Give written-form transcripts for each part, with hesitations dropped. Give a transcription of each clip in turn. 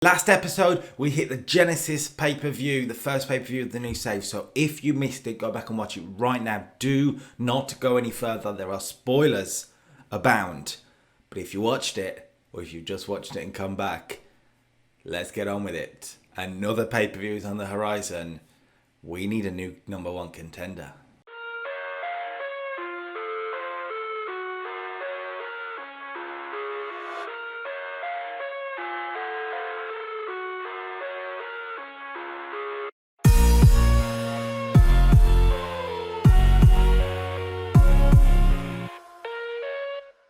Last episode, we hit the Genesis pay-per-view, the first pay-per-view of the new save. So if you missed it, go back and watch it right now. Do not go any further. There are spoilers abound. But if you watched it, or if you just watched it and come back, let's get on with it. Another pay-per-view is on the horizon. We need a new number one contender.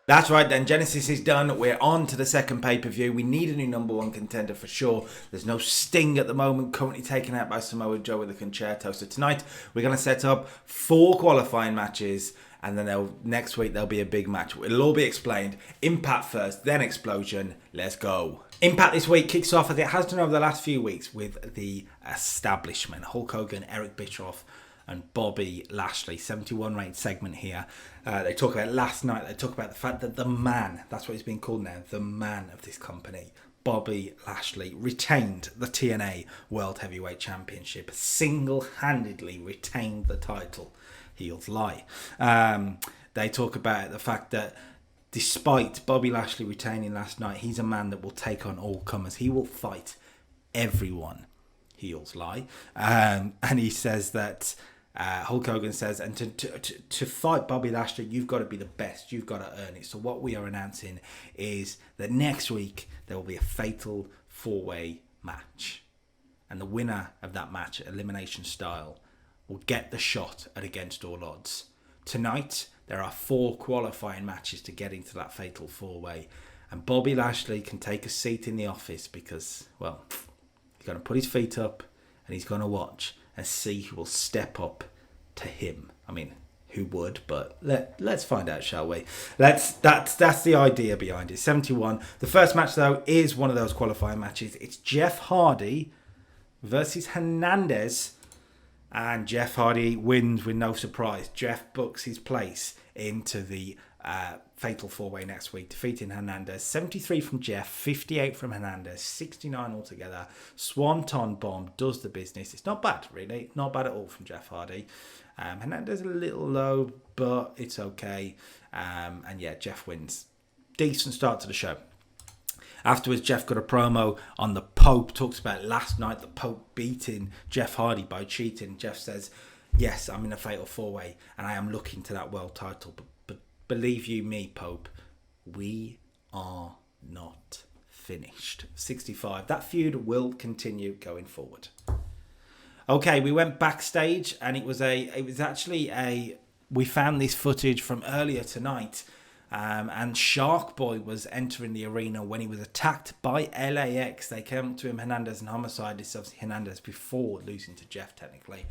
That's right then, Genesis is done. We're on to the second pay-per-view. We need a new number one contender for sure. There's no Sting at the moment, currently taken out by Samoa Joe with a concerto. So tonight we're going to set up 4 qualifying matches, and then next week there'll be a big match. It'll all be explained. Impact first, then Explosion. Let's go. Impact this week kicks off, as it has done over the last few weeks, with the establishment. Hulk Hogan, Eric Bischoff, and Bobby Lashley. 71 rated segment here. They talk about last night. They talk about the fact that the man, that's what he's been called now, the man of this company, Bobby Lashley, retained the TNA World Heavyweight Championship. Single-handedly retained the title. Heels lie. They talk about the fact that despite Bobby Lashley retaining last night, he's a man that will take on all comers. He will fight everyone. Heels lie. And he says that Hulk Hogan says, and to fight Bobby Lashley, you've got to be the best. You've got to earn it. So what we are announcing is that next week there will be a fatal 4-way match. And the winner of that match, elimination style, will get the shot at Against All Odds. Tonight, there are 4 qualifying matches to get into that fatal 4-way. And Bobby Lashley can take a seat in the office because, well, he's going to put his feet up and he's going to watch and see who will step up to him. I mean, who would? But let's find out, shall we? That's the idea behind it. 71. The first match, though, is one of those qualifying matches. It's Jeff Hardy versus Hernandez. And Jeff Hardy wins with no surprise. Jeff books his place into the fatal 4-way next week, defeating Hernandez. 73 from Jeff, 58 from Hernandez, 69 altogether. Swanton Bomb does the business. It's not bad, really. Not bad at all from Jeff Hardy. Hernandez a little low, but it's okay. And yeah, Jeff wins. Decent start to the show. Afterwards, Jeff got a promo on the Pope. Talks about last night, the Pope beating Jeff Hardy by cheating. Jeff says, yes, I'm in a fatal 4-way and I am looking to that world title. But believe you me, Pope, we are not finished. 65. That feud will continue going forward. Okay, we went backstage, and we found this footage from earlier tonight. And Shark Boy was entering the arena when he was attacked by LAX. They came up to him, Hernandez and Homicide. This is obviously Hernandez before losing to Jeff, technically.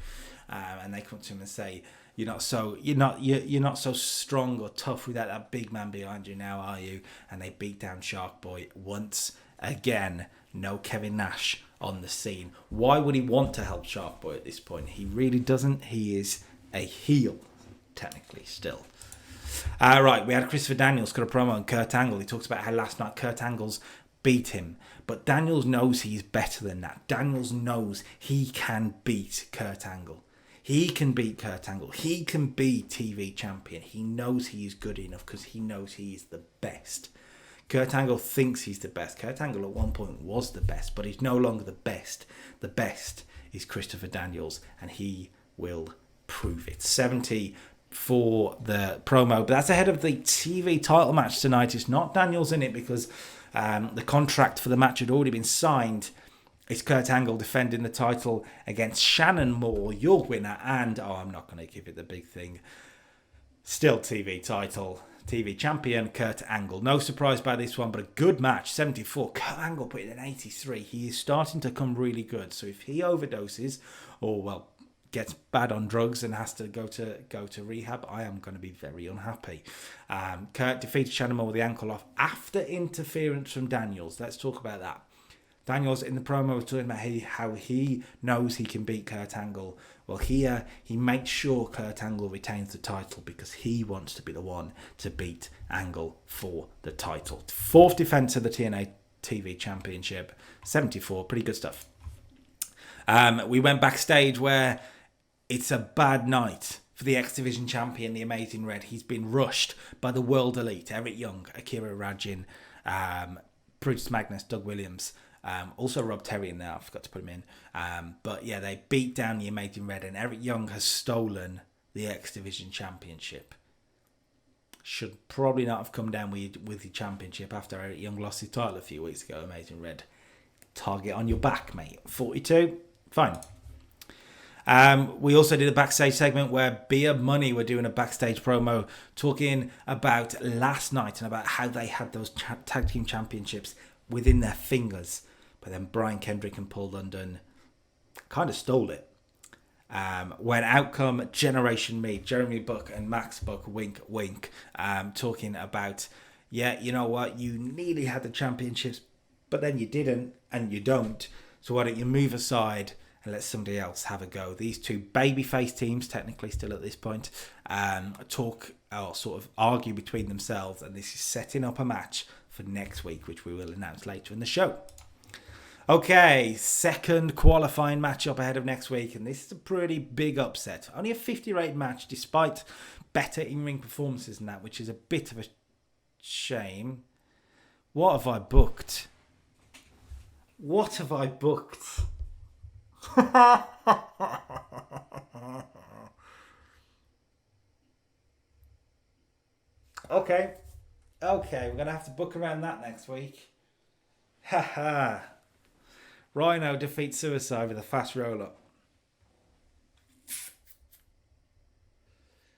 And they come to him and say, "You're not so strong or tough without that big man behind you now, are you?" And they beat down Shark Boy once again. No Kevin Nash on the scene. Why would he want to help Shark Boy at this point? He really doesn't. He is a heel, technically, still. Right, we had Christopher Daniels got a promo on Kurt Angle. He talks about how last night Kurt Angle's beat him. But Daniels knows he's better than that. Daniels knows he can beat Kurt Angle. He can beat Kurt Angle. He can be TV champion. He knows he is good enough because he knows he is the best. Kurt Angle thinks he's the best. Kurt Angle at one point was the best, but he's no longer the best. The best is Christopher Daniels, and he will prove it. 70 for the promo, but that's ahead of the TV title match tonight. It's not Daniels in it because the contract for the match had already been signed. It's Kurt Angle defending the title against Shannon Moore, your winner, and I'm not going to give it the big thing. Still TV title, TV champion Kurt Angle. No surprise by this one, but a good match. 74. Kurt Angle put in an 83. He is starting to come really good. So if he overdoses, or gets bad on drugs and has to go to rehab, I am going to be very unhappy. Kurt defeated Shannon Moore with the ankle off after interference from Daniels. Let's talk about that. Daniels in the promo was talking about how he knows he can beat Kurt Angle. Well, here he makes sure Kurt Angle retains the title because he wants to be the one to beat Angle for the title. 4th defense of the TNA TV Championship. 74, pretty good stuff. We went backstage where it's a bad night for the X Division champion, the Amazing Red. He's been rushed by the World Elite, Eric Young, Akira Rajin, Brutus Magnus, Doug Williams, also Rob Terry in there. I forgot to put him in. But yeah, they beat down the Amazing Red, and Eric Young has stolen the X Division championship. Should probably not have come down with the championship after Eric Young lost his title a few weeks ago. Amazing Red. Target on your back, mate. 42. Fine. We also did a backstage segment where Beer Money were doing a backstage promo talking about last night and about how they had those tag team championships within their fingers. But then Brian Kendrick and Paul London kind of stole it. When out come Generation Me, Jeremy Buck and Max Buck, wink, wink, talking about, yeah, you know what, you nearly had the championships, but then you didn't, and you don't, so why don't you move aside and let somebody else have a go. These two babyface teams, technically still at this point, talk or sort of argue between themselves, and this is setting up a match for next week, which we will announce later in the show. Okay, second qualifying matchup ahead of next week, and this is a pretty big upset. Only a 50-rate match, despite better in-ring performances than that, which is a bit of a shame. What have I booked? What have I booked? Okay, we're going to have to book around that next week. Haha. Rhino defeats Suicide with a fast roll-up.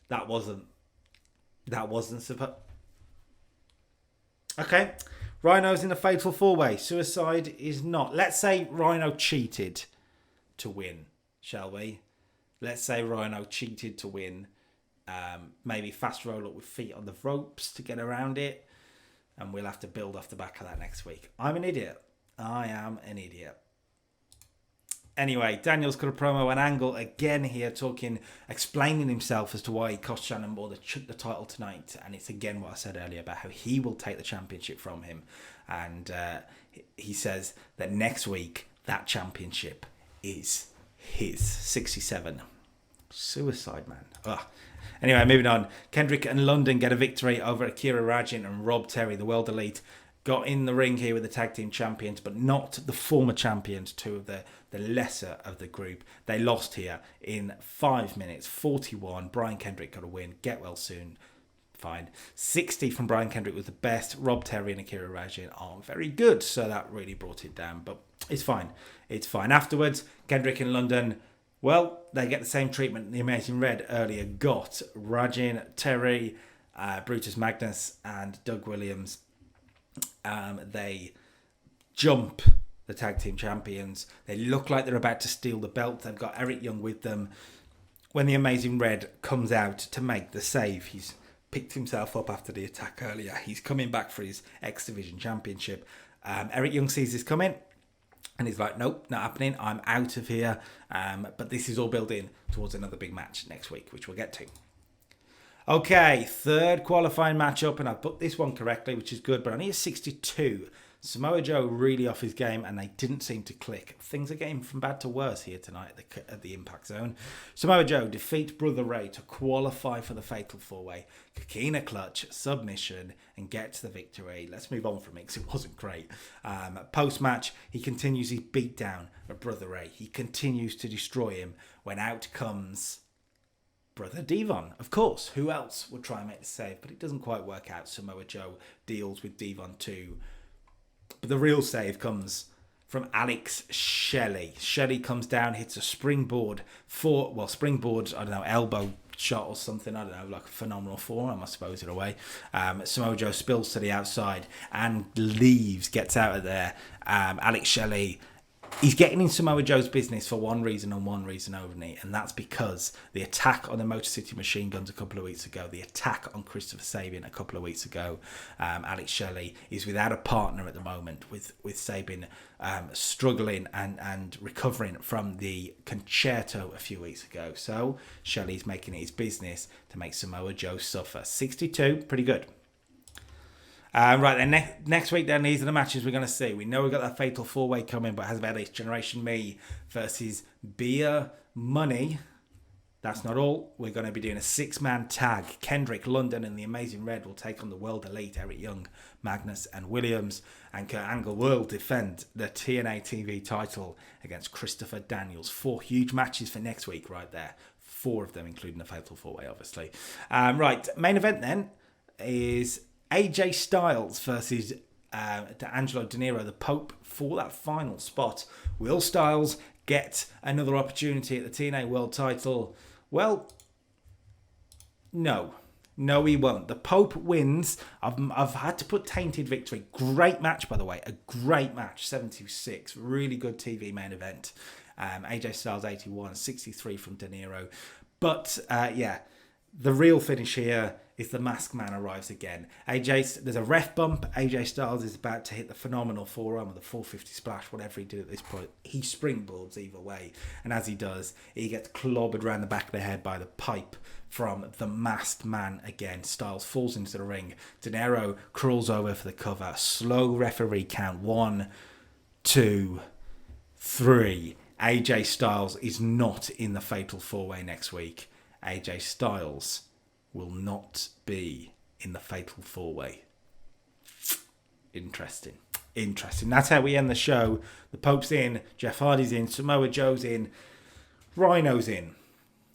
That wasn't supposed... Okay. Rhino's in a fatal four-way. Suicide is not. Let's say Rhino cheated to win, shall we? Let's say Rhino cheated to win. Maybe fast roll-up with feet on the ropes to get around it. And we'll have to build off the back of that next week. I'm an idiot. I am an idiot. Anyway, Daniel's got a promo and Angle again here explaining himself as to why he cost Shannon Moore the title tonight. And it's again what I said earlier about how he will take the championship from him. And he says that next week, that championship is his. 67. Suicide, man. Ugh. Anyway, moving on. Kendrick and London get a victory over Akira Rajin and Rob Terry, the World Elite. Got in the ring here with the tag team champions, but not the former champions, two of the lesser of the group. They lost here in 5 minutes, 41. Brian Kendrick got a win. Get well soon. Fine. 60 from Brian Kendrick was the best. Rob Terry and Akira Rajin are very good, so that really brought it down. But it's fine. It's fine. Afterwards, Kendrick and London, well, they get the same treatment the Amazing Red earlier got. Rajin, Terry, Brutus Magnus, and Doug Williams. They jump the tag team champions. They look like they're about to steal the belt. They've got Eric Young with them. When the Amazing Red comes out to make the save, he's picked himself up after the attack earlier. He's coming back for his X Division championship. Eric Young sees this coming and he's like, nope, not happening. I'm out of here. But this is all building towards another big match next week, which we'll get to. Okay, third qualifying matchup, and I've booked this one correctly, which is good, but only a 62. Samoa Joe really off his game, and they didn't seem to click. Things are getting from bad to worse here tonight at the Impact Zone. Samoa Joe defeats Brother Ray to qualify for the Fatal 4-Way. Coquina Clutch, submission, and gets the victory. Let's move on from it, because it wasn't great. Post-match, he continues his beatdown of Brother Ray. He continues to destroy him when out comes Brother Devon. Of course, who else would try and make the save? But it doesn't quite work out. Samoa Joe deals with Devon too. But the real save comes from Alex Shelley. Shelley comes down, hits a springboard, elbow shot or something. I don't know, like a phenomenal forearm, I suppose, in a way. Samoa Joe spills to the outside and leaves, gets out of there. Alex Shelley, he's getting in Samoa Joe's business for one reason and one reason only, and that's because the attack on the Motor City Machine Guns a couple of weeks ago, the attack on Christopher Sabin a couple of weeks ago, Alex Shelley is without a partner at the moment, with Sabin struggling and recovering from the concerto a few weeks ago. So Shelley's making it his business to make Samoa Joe suffer. 62, pretty good. Right then, next week then, these are the matches we're going to see. We know we've got that fatal 4-way coming, but has about this Generation Me versus Beer Money. That's not all. We're going to be doing a 6-man tag. Kendrick, London, and the Amazing Red will take on the World Elite, Eric Young, Magnus, and Williams. And Kurt Angle will defend the TNA TV title against Christopher Daniels. 4 huge matches for next week right there. 4 of them, including the fatal 4-way, obviously. Right, main event then is AJ Styles versus D'Angelo De Niro, the Pope, for that final spot. Will Styles get another opportunity at the TNA World title? Well, no, he won't. The Pope wins. I've had to put tainted victory. Great match, by the way. A great match. 7-6. Really good TV main event. AJ Styles 81, 63 from De Niro. But the real finish here is the Masked Man arrives again. There's a ref bump. AJ Styles is about to hit the phenomenal forearm with a 450 splash, whatever he did at this point. He springboards either way. And as he does, he gets clobbered around the back of the head by the pipe from the Masked Man again. Styles falls into the ring. De Niro crawls over for the cover. Slow referee count. 1, 2, 3. AJ Styles is not in the Fatal 4-Way next week. AJ Styles will not be in the Fatal 4-Way. Interesting. That's how we end the show. The Pope's in, Jeff Hardy's in, Samoa Joe's in, Rhino's in.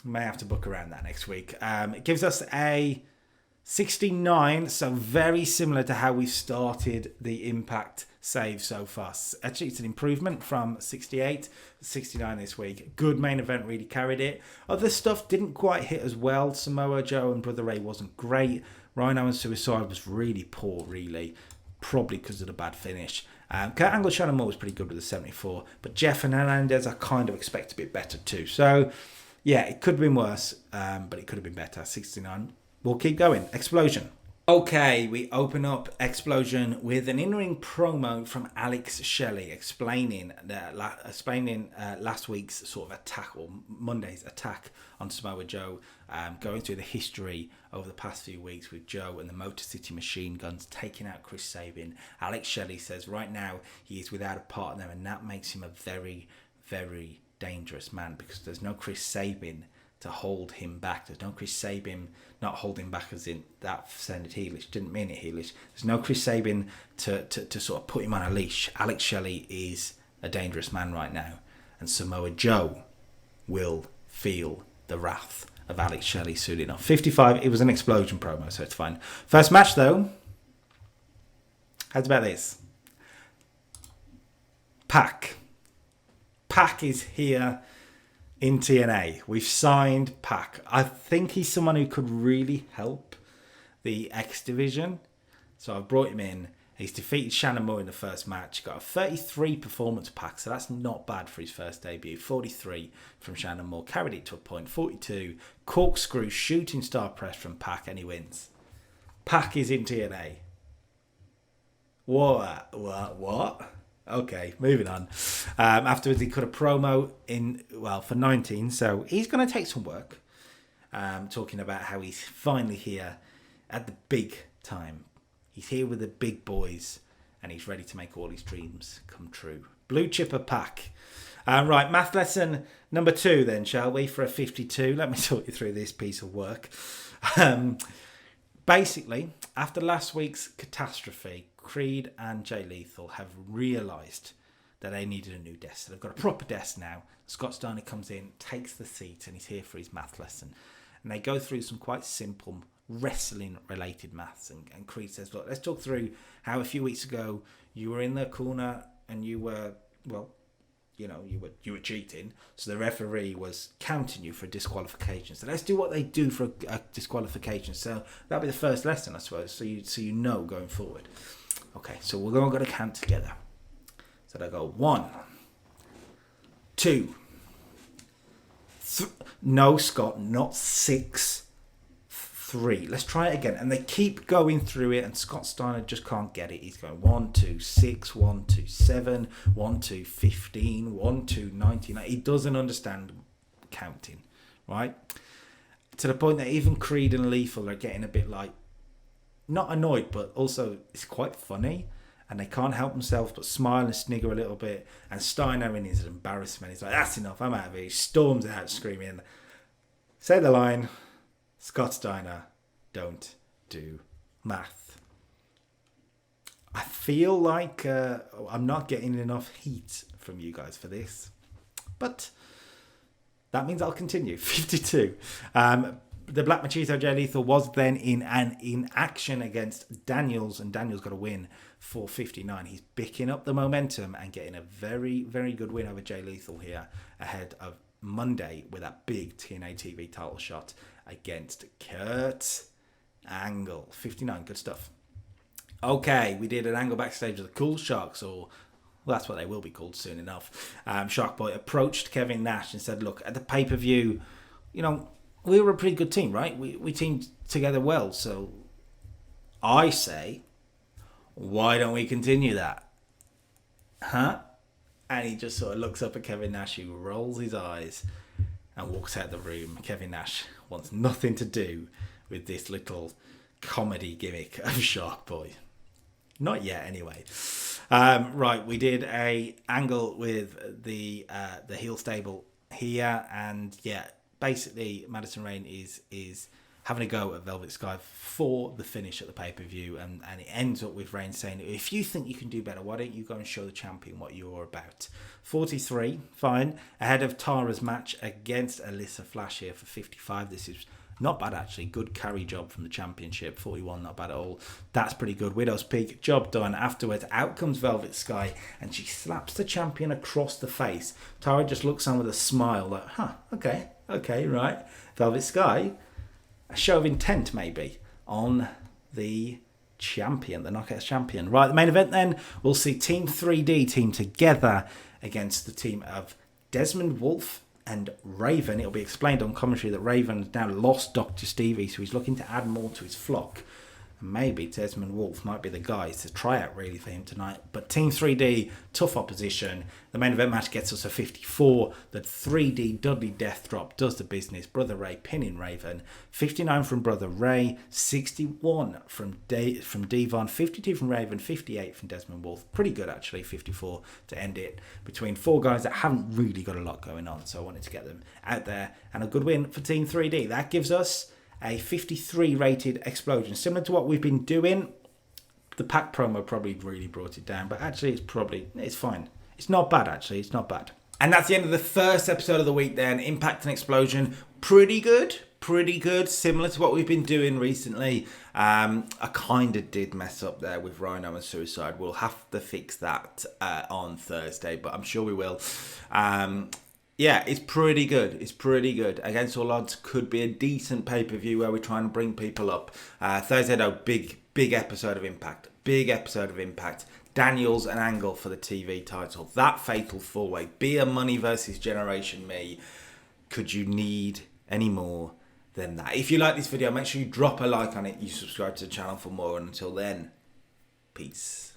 May have to book around that next week. It gives us a 69, so very similar to how we started the Impact save so far. Actually, it's an improvement from 68 to 69 this week. Good main event, really carried it. Other stuff didn't quite hit as well. Samoa Joe and Brother Ray wasn't great. Rhino and Suicide was really poor, really. Probably because of the bad finish. Kurt Angle, Shannon Moore was pretty good with the 74. But Jeff and Hernandez, I kind of expect a bit better too. So, yeah, it could have been worse, but it could have been better. 69. We'll keep going. Explosion. Okay, we open up Explosion with an in-ring promo from Alex Shelley explaining last week's sort of attack, or Monday's attack on Samoa Joe, going through the history over the past few weeks with Joe and the Motor City Machine Guns taking out Chris Sabin. Alex Shelley says right now he is without a partner, and that makes him a very, very dangerous man because there's no Chris Sabin to hold him back. There's no Chris Sabin, not holding back as in that sounded heelish, didn't mean it heelish. There's no Chris Sabin to sort of put him on a leash. Alex Shelley is a dangerous man right now, and Samoa Joe will feel the wrath of Alex Shelley soon enough. 55, it was an Explosion promo, so it's fine. First match though, how's about this? PAC is here in TNA. We've signed PAC. I think he's someone who could really help the X division. So I've brought him in. He's defeated Shannon Moore in the first match. Got a 33 performance PAC, so that's not bad for his first debut. 43 from Shannon Moore. Carried it to a point. 42. Corkscrew shooting star press from PAC, and he wins. PAC is in TNA. What? Okay, moving on. Afterwards, he cut a promo for 19, so he's going to take some work. Talking about how he's finally here at the big time. He's here with the big boys, and he's ready to make all his dreams come true. Blue Chipper PAC. Right, math lesson number 2 then, shall we, for a 52. Let me talk you through this piece of work. Basically, after last week's catastrophe, Creed and Jay Lethal have realised that they needed a new desk. So they've got a proper desk now. Scott Steiner comes in, takes the seat, and he's here for his math lesson. And they go through some quite simple wrestling-related maths. And Creed says, look, let's talk through how a few weeks ago you were in the corner and you were, you were cheating. So the referee was counting you for a disqualification. So let's do what they do for a disqualification. So that'll be the first lesson, I suppose, so you know going forward. Okay, so we're going to count together. So they go 1, 2, 3. No, Scott, not 6, 3. Let's try it again. And they keep going through it, and Scott Steiner just can't get it. He's going 1, 2, 6, 1, 2, 7, 1, 2, 15, 1, 2, 19. He doesn't understand counting, right? To the point that even Creed and Lethal are getting a bit like, not annoyed, but also it's quite funny. And they can't help themselves but smile and snigger a little bit. And Steiner, in his embarrassment, he's like, that's enough, I'm out of here. He storms out screaming, say the line, Scott Steiner, don't do math. I feel like I'm not getting enough heat from you guys for this. But that means I'll continue. 52. The Black Machito Jay Lethal was then in action against Daniels, and Daniels got a win for 59. He's picking up the momentum and getting a very, very good win over Jay Lethal here ahead of Monday with that big TNA TV title shot against Kurt Angle. 59, good stuff. Okay, we did an angle backstage with the Cool Sharks, or well, that's what they will be called soon enough. Shark Boy approached Kevin Nash and said, look, at the pay-per-view, you know, we were a pretty good team, right? We teamed together well. So I say, why don't we continue that? Huh? And he just sort of looks up at Kevin Nash, who rolls his eyes and walks out the room. Kevin Nash wants nothing to do with this little comedy gimmick of Shark Boy. Not yet, anyway. Right, we did a angle with the heel stable here, and yeah, basically Madison Rayne is having a go at Velvet Sky for the finish at the pay-per-view, and it ends up with Rayne saying, if you think you can do better, why don't you go and show the champion what you're about. 43, fine, ahead of Tara's match against Alyssa Flash here for 55. This is not bad, actually. Good carry job from the championship. 41, not bad at all. That's pretty good. Widow's Peak, job done. Afterwards, out comes Velvet Sky, and she slaps the champion across the face. Tara just looks on with a smile, like, okay, right. Velvet Sky, a show of intent, maybe, on the champion, the Knockouts champion. Right, the main event then, we'll see Team 3D team together against the team of Desmond Wolfe and Raven. It'll be explained on commentary that Raven has now lost Dr. Stevie, so he's looking to add more to his flock. And maybe Desmond Wolfe might be the guy to try out really for him tonight. But Team 3D, tough opposition. The main event match gets us a 54. The 3D Dudley Death Drop does the business. Brother Ray pinning Raven. 59 from Brother Ray. 61 from Devon. 52 from Raven. 58 from Desmond Wolfe. Pretty good, actually. 54 to end it between four guys that haven't really got a lot going on. So I wanted to get them out there. And a good win for Team 3D. That gives us a 53 rated Explosion, similar to what we've been doing. The PAC promo probably really brought it down, but actually it's fine. It's not bad, actually. It's not bad. And that's the end of the first episode of the week then. Impact and Explosion, pretty good, similar to what we've been doing recently. I kind of did mess up there with Rhino and Suicide. We'll have to fix that on Thursday, but I'm sure we will. Yeah, it's pretty good. Against All Odds could be a decent pay-per-view where we try and bring people up. Thursday, though, big episode of Impact. Daniels and Angle for the TV title. That fatal four-way. Beer Money versus Generation Me. Could you need any more than that? If you like this video, make sure you drop a like on it. You subscribe to the channel for more. And until then, peace.